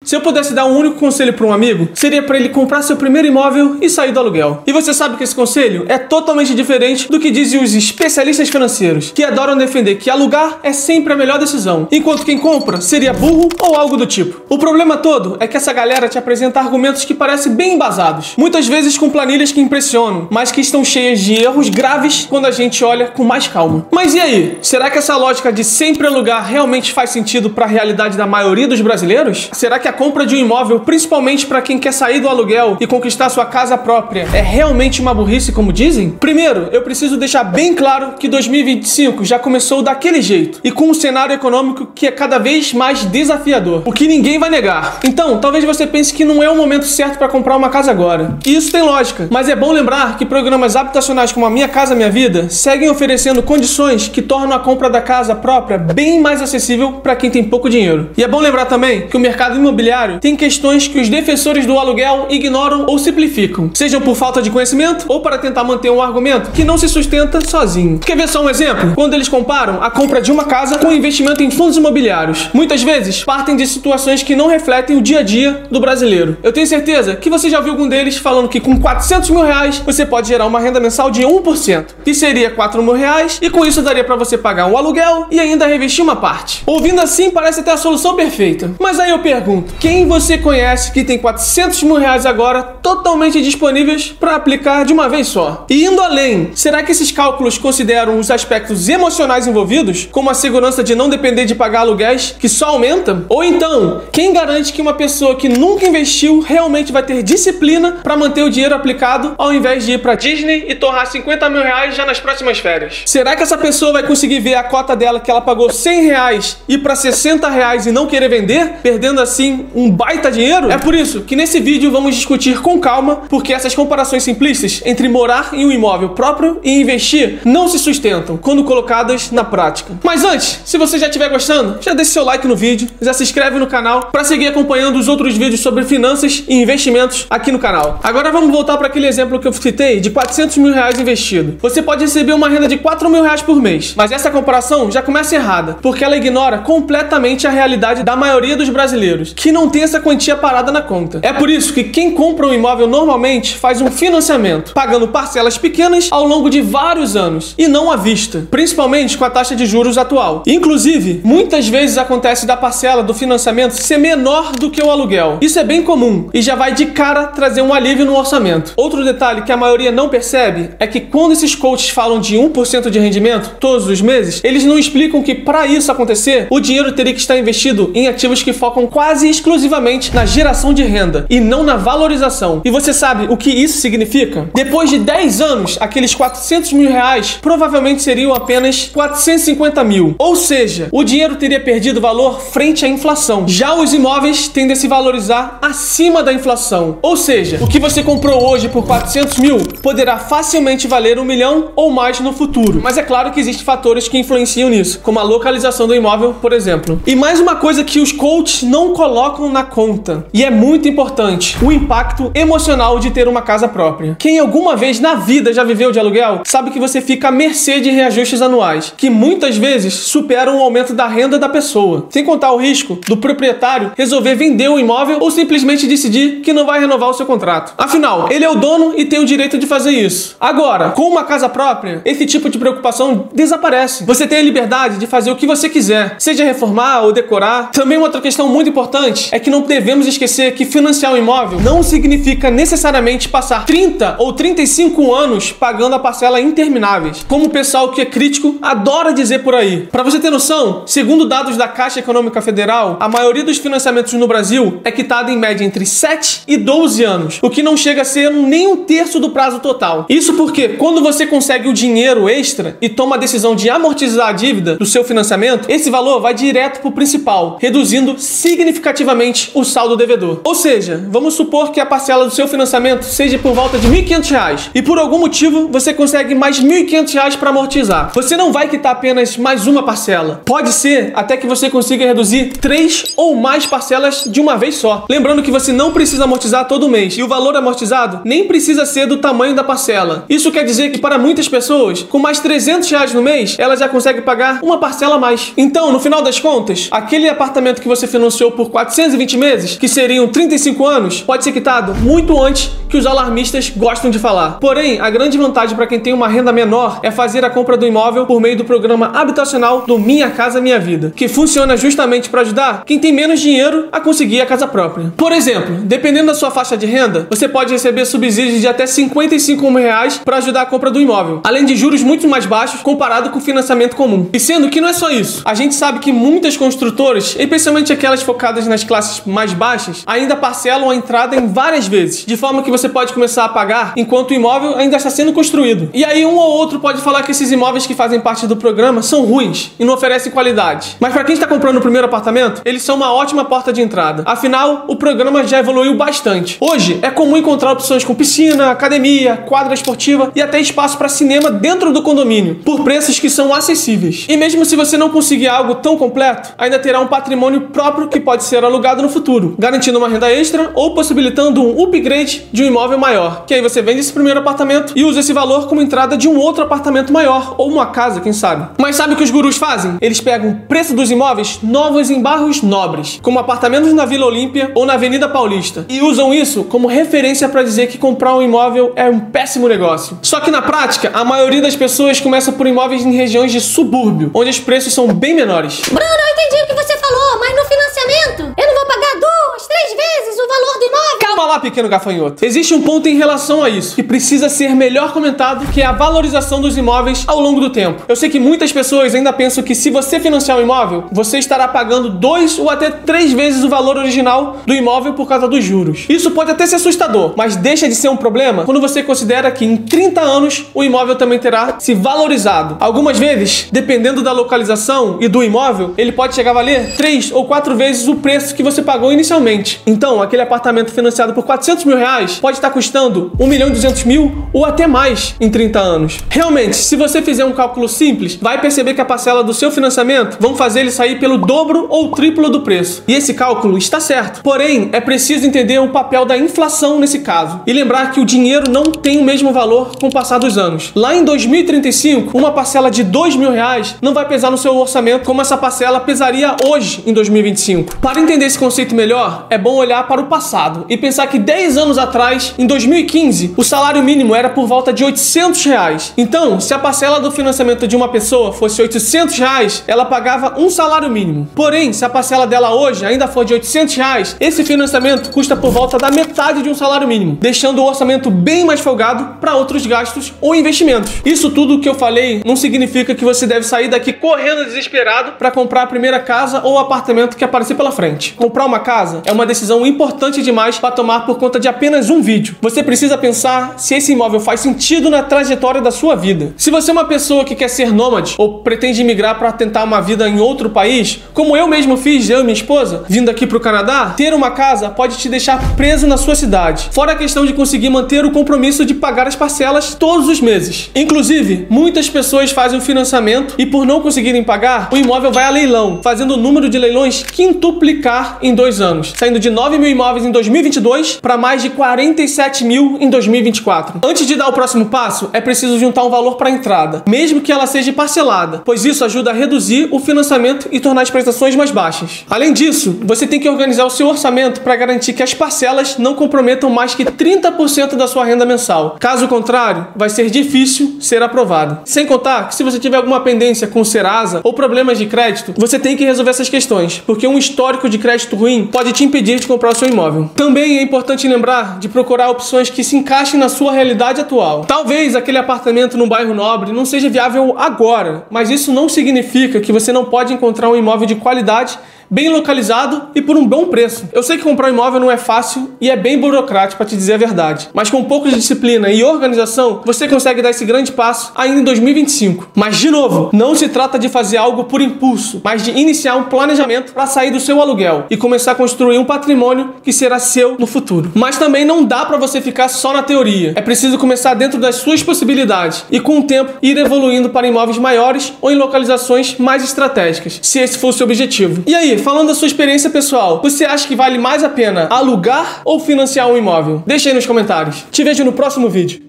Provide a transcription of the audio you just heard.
Se eu pudesse dar um único conselho para um amigo, seria para ele comprar seu primeiro imóvel e sair do aluguel. E você sabe que esse conselho é totalmente diferente do que dizem os especialistas financeiros, que adoram defender que alugar é sempre a melhor decisão, enquanto quem compra seria burro ou algo do tipo. O problema todo é que essa galera te apresenta argumentos que parecem bem embasados, muitas vezes com planilhas que impressionam, mas que estão cheias de erros graves quando a gente olha com mais calma. Mas e aí? Será que essa lógica de sempre alugar realmente faz sentido para a realidade da maioria dos brasileiros? Será que a compra de um imóvel, principalmente para quem quer sair do aluguel e conquistar sua casa própria, é realmente uma burrice como dizem? Primeiro, eu preciso deixar bem claro que 2025 já começou daquele jeito e com um cenário econômico que é cada vez mais desafiador, o que ninguém vai negar. Então, talvez você pense que não é o momento certo para comprar uma casa agora. E isso tem lógica, mas é bom lembrar que programas habitacionais como a Minha Casa Minha Vida seguem oferecendo condições que tornam a compra da casa própria bem mais acessível para quem tem pouco dinheiro. E é bom lembrar também que o mercado imobiliário tem questões que os defensores do aluguel ignoram ou simplificam, sejam por falta de conhecimento ou para tentar manter um argumento que não se sustenta sozinho. Quer ver só um exemplo? Quando eles comparam a compra de uma casa com o investimento em fundos imobiliários, muitas vezes partem de situações que não refletem o dia a dia do brasileiro. Eu tenho certeza que você já viu algum deles falando que com 400 mil reais você pode gerar uma renda mensal de 1%, que seria 4 mil reais, e com isso daria para você pagar um aluguel e ainda revestir uma parte. Ouvindo assim parece até a solução perfeita. Mas aí eu pergunto, quem você conhece que tem 400 mil reais agora totalmente disponíveis para aplicar de uma vez só? E indo além, será que esses cálculos consideram os aspectos emocionais envolvidos, como a segurança de não depender de pagar aluguéis que só aumentam? Ou então, quem garante que uma pessoa que nunca investiu realmente vai ter disciplina para manter o dinheiro aplicado ao invés de ir para Disney e torrar 50 mil reais já nas próximas férias? Será que essa pessoa vai conseguir ver a cota dela que ela pagou 100 reais ir para 60 reais e não querer vender, perdendo assim um baita dinheiro? É por isso que nesse vídeo vamos discutir com calma, porque essas comparações simplistas entre morar em um imóvel próprio e investir não se sustentam quando colocadas na prática. Mas antes, se você já estiver gostando, já deixa seu like no vídeo, já se inscreve no canal para seguir acompanhando os outros vídeos sobre finanças e investimentos aqui no canal. Agora vamos voltar para aquele exemplo que eu citei de 400 mil reais investido. Você pode receber uma renda de 4 mil reais por mês, mas essa comparação já começa errada, porque ela ignora completamente a realidade da maioria dos brasileiros, que não tem essa quantia parada na conta. É por isso que quem compra um imóvel normalmente faz um financiamento, pagando parcelas pequenas ao longo de vários anos, e não à vista, principalmente com a taxa de juros atual. Inclusive, muitas vezes acontece da parcela do financiamento ser menor do que o aluguel. Isso é bem comum e já vai de cara trazer um alívio no orçamento. Outro detalhe que a maioria não percebe é que quando esses coaches falam de 1% de rendimento todos os meses, eles não explicam que para isso acontecer, o dinheiro teria que estar investido em ativos que focam quase exclusivamente na geração de renda e não na valorização. E você sabe o que isso significa? Depois de 10 anos, aqueles 400 mil reais provavelmente seriam apenas 450 mil. Ou seja, o dinheiro teria perdido valor frente à inflação. Já os imóveis tendem a se valorizar acima da inflação. Ou seja, o que você comprou hoje por 400 mil poderá facilmente valer 1 milhão ou mais no futuro. Mas é claro que existem fatores que influenciam nisso, como a localização do imóvel, por exemplo. E mais uma coisa que os coaches não colocam na conta, e é muito importante, o impacto emocional de ter uma casa própria. Quem alguma vez na vida já viveu de aluguel, sabe que você fica à mercê de reajustes anuais, que muitas vezes superam o aumento da renda da pessoa. Sem contar o risco do proprietário resolver vender o imóvel ou simplesmente decidir que não vai renovar o seu contrato. Afinal, ele é o dono e tem o direito de fazer isso. Agora, com uma casa própria, esse tipo de preocupação desaparece. Você tem a liberdade de fazer o que você quiser, seja reformar ou decorar. Também outra questão muito importante é que não devemos esquecer que financiar um imóvel não significa necessariamente passar 30 ou 35 anos pagando a parcela intermináveis, como o pessoal que é crítico adora dizer por aí. Para você ter noção, segundo dados da Caixa Econômica Federal, a maioria dos financiamentos no Brasil é quitada em média entre 7 e 12 anos, o que não chega a ser nem um terço do prazo total. Isso porque quando você consegue o dinheiro extra e toma a decisão de amortizar a dívida do seu financiamento, esse valor vai direto para o principal, reduzindo significativamente o saldo devedor. Ou seja, vamos supor que a parcela do seu financiamento seja por volta de R$ 1.500 e por algum motivo você consegue mais R$ 1.500 para amortizar. Você não vai quitar apenas mais uma parcela. Pode ser até que você consiga reduzir 3 ou mais parcelas de uma vez só. Lembrando que você não precisa amortizar todo mês e o valor amortizado nem precisa ser do tamanho da parcela. Isso quer dizer que para muitas pessoas, com mais R$ 300 no mês, ela já consegue pagar uma parcela a mais. Então, no final das contas, aquele apartamento que você financiou por R$ 420 meses, que seriam 35 anos, pode ser quitado muito antes que os alarmistas gostam de falar. Porém, a grande vantagem para quem tem uma renda menor é fazer a compra do imóvel por meio do programa habitacional do Minha Casa Minha Vida, que funciona justamente para ajudar quem tem menos dinheiro a conseguir a casa própria. Por exemplo, dependendo da sua faixa de renda, você pode receber subsídios de até R$55.000 para ajudar a compra do imóvel, além de juros muito mais baixos comparado com o financiamento comum. E sendo que não é só isso, a gente sabe que muitas construtoras, especialmente aquelas focadas nas classes mais baixas, ainda parcelam a entrada em várias vezes, de forma que você pode começar a pagar enquanto o imóvel ainda está sendo construído. E aí um ou outro pode falar que esses imóveis que fazem parte do programa são ruins e não oferecem qualidade. Mas para quem está comprando o primeiro apartamento, eles são uma ótima porta de entrada. Afinal, o programa já evoluiu bastante. Hoje, é comum encontrar opções com piscina, academia, quadra esportiva e até espaço para cinema dentro do condomínio, por preços que são acessíveis. E mesmo se você não conseguir algo tão completo, ainda terá um patrimônio próprio que pode ser alugado no futuro, garantindo uma renda extra ou possibilitando um upgrade de um imóvel maior, que aí você vende esse primeiro apartamento e usa esse valor como entrada de um outro apartamento maior, ou uma casa, quem sabe. Mas sabe o que os gurus fazem? Eles pegam o preço dos imóveis novos em bairros nobres, como apartamentos na Vila Olímpia ou na Avenida Paulista, e usam isso como referência para dizer que comprar um imóvel é um péssimo negócio. Só que na prática, a maioria das pessoas começa por imóveis em regiões de subúrbio, onde os preços são bem menores. Bruno, eu entendi o que você falou, mas no financiamento eu não vou pagar 2, 3 vezes o valor do imóvel? Calma lá, pequeno gafanhoto. Existe um ponto em relação a isso que precisa ser melhor comentado, que é a valorização dos imóveis ao longo do tempo. Eu sei que muitas pessoas ainda pensam que se você financiar um imóvel, você estará pagando 2 ou até 3 vezes o valor original do imóvel por causa dos juros. Isso pode até ser assustador, mas deixa de ser um problema quando você considera que em 30 anos o imóvel também terá se valorizado. Algumas vezes, dependendo da localização e do imóvel, ele pode chegar a valer 3 ou 4 vezes o preço que você pagou inicialmente. Então, aquele apartamento financiado por R$400.000 pode estar custando R$1.200.000 ou até mais em 30 anos. Realmente, se você fizer um cálculo simples, vai perceber que a parcela do seu financiamento vão fazer ele sair pelo dobro ou triplo do preço. E esse cálculo está certo. Porém, é preciso entender o papel da inflação nesse caso e lembrar que o dinheiro não tem o mesmo valor com o passar dos anos. Lá em 2035, uma parcela de R$2.000 não vai pesar no seu orçamento como essa parcela pesaria hoje em 2025. Para entender esse conceito melhor, é bom olhar para o passado e pensar que 10 anos atrás, em 2015, o salário mínimo era por volta de R$800. Então, se a parcela do financiamento de uma pessoa fosse R$800, ela pagava um salário mínimo. Porém, se a parcela dela hoje ainda for de R$800, esse financiamento custa por volta da metade de um salário mínimo, deixando o orçamento bem mais folgado para outros gastos ou investimentos. Isso tudo que eu falei não significa que você deve sair daqui correndo desesperado para comprar a primeira casa ou apartamento que aparecer pela frente. Comprar uma casa é uma decisão importante demais para tomar por conta de apenas um vídeo. Você precisa pensar se esse imóvel faz sentido na trajetória da sua vida. Se você é uma pessoa que quer ser nômade ou pretende migrar para tentar uma vida em outro país, como eu mesmo fiz, eu e minha esposa, vindo aqui para o Canadá, ter uma casa pode te deixar preso na sua cidade. Fora a questão de conseguir manter o compromisso de pagar as parcelas todos os meses. Inclusive, muitas pessoas fazem o financiamento e por não conseguirem pagar, o imóvel vai a leilão, fazendo o número de leilões quintuplicar em 2 anos, saindo de 9 mil imóveis em 2022 para mais de 47 mil em 2024. Antes de dar o próximo passo, é preciso juntar um valor para a entrada, mesmo que ela seja parcelada, pois isso ajuda a reduzir o financiamento e tornar as prestações mais baixas. Além disso, você tem que organizar o seu orçamento para garantir que as parcelas não comprometam mais que 30% da sua renda mensal. Caso contrário, vai ser difícil ser aprovado. Sem contar que se você tiver alguma pendência com o Serasa ou problemas de crédito, você tem que resolver essas questões, porque um histórico de crédito ruim pode te impedir de comprar o seu imóvel. Também é importante lembrar de procurar opções que se encaixem na sua realidade atual. Talvez aquele apartamento num bairro nobre não seja viável agora, mas isso não significa que você não pode encontrar um imóvel de qualidade, bem localizado e por um bom preço. Eu sei que comprar um imóvel não é fácil e é bem burocrático, para te dizer a verdade. Mas com um pouco de disciplina e organização, você consegue dar esse grande passo ainda em 2025. Mas, de novo, não se trata de fazer algo por impulso, mas de iniciar um planejamento para sair do seu aluguel e começar a construir um patrimônio que será seu no futuro. Mas também não dá para você ficar só na teoria. É preciso começar dentro das suas possibilidades e, com o tempo, ir evoluindo para imóveis maiores ou em localizações mais estratégicas, se esse for o seu objetivo. E aí, falando da sua experiência pessoal, você acha que vale mais a pena alugar ou financiar um imóvel? Deixa aí nos comentários. Te vejo no próximo vídeo.